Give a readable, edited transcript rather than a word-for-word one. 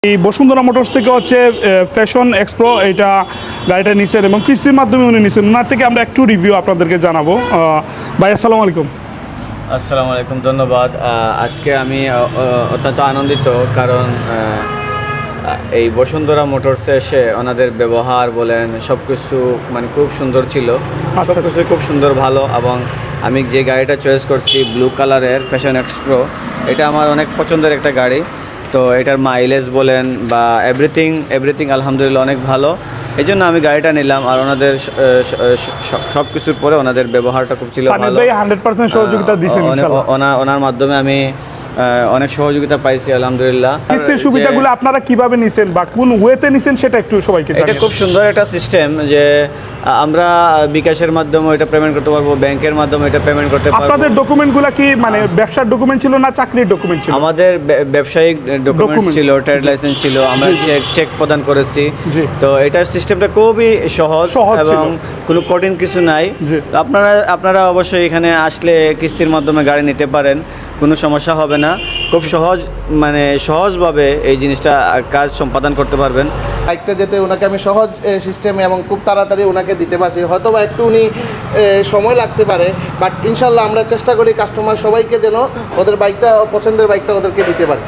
এই বসুন্ধরা মোটরস থেকে হচ্ছে ফ্যাশন এক্সপ্রো এটা গাড়িটা নিছেন এবং কিস্তির মাধ্যমে উনি নিছেন। ওনার থেকে আমরা একটু রিভিউ আপনাদেরকে জানাবো। ভাই আসসালামু আলাইকুম। আসসালামু আলাইকুম, ধন্যবাদ। আজকে আমি অত্যন্ত আনন্দিত, কারণ এই বসুন্ধরা মোটরসে এসে ওনাদের ব্যবহার বলেন সব কিছু মানে খুব সুন্দর ছিল। সব কিছুই খুব সুন্দর, ভালো। এবং আমি যে গাড়িটা চয়েস করছি ব্লু কালারের ফ্যাশন এক্সপ্রো, এটা আমার অনেক পছন্দের একটা গাড়ি। তো এটার মাইলেজ বলেন বা এভরিথিং আলহামদুলিল্লাহ অনেক ভালো। এই জন্য আমি গাড়িটা নিলাম। আর ওনাদের সব কিছুর পরে ওনাদের ব্যবহারটা খুব ছিল ভালো। 100% সহযোগিতা দিয়েছেন ইনশাআল্লাহ। ওনার মাধ্যমে আমি অনেক সহযোগিতা পাইছি আলহামদুলিল্লাহ। কিস্তির সুবিধাগুলো আপনারা কিভাবে নিছেন বা কোন ওয়েতে নিছেন সেটা একটু সবাইকে এটা খুব সুন্দর একটা সিস্টেম যে আমরা বিকাশের মাধ্যমে এটা পেমেন্ট করতে পারবো, ব্যাংকের মাধ্যমে এটা পেমেন্ট করতে পারবো। আপনাদের ডকুমেন্টগুলো কি মানে ব্যবসার ডকুমেন্ট ছিল না চাকরির ডকুমেন্ট ছিল? আমাদের ব্যবসায়িক ডকুমেন্টস ছিল, ট্রেড লাইসেন্স ছিল, আমরা চেক প্রদান করেছি। তো এটার সিস্টেমটা খুবই সহজ এবং কোনো কঠিন কিছু নাই। তো আপনারা অবশ্যই এখানে আসলে কিস্তির মাধ্যমে গাড়ি নিতে পারেন, কোনো সমস্যা হবে না। খুব সহজভাবে এই জিনিসটা কাজ সম্পাদন করতে পারবেন। বাইকটা যেতে ওনাকে আমি সহজ সিস্টেমে এবং খুব তাড়াতাড়ি ওনাকে দিতে পারছি। হয়তো বা একটু উনি সময় লাগতে পারে, বাট ইনশাল্লাহ আমরা চেষ্টা করি কাস্টমার সবাইকে যেন ওদের বাইকটা, পছন্দের বাইকটা ওদেরকে দিতে পারি।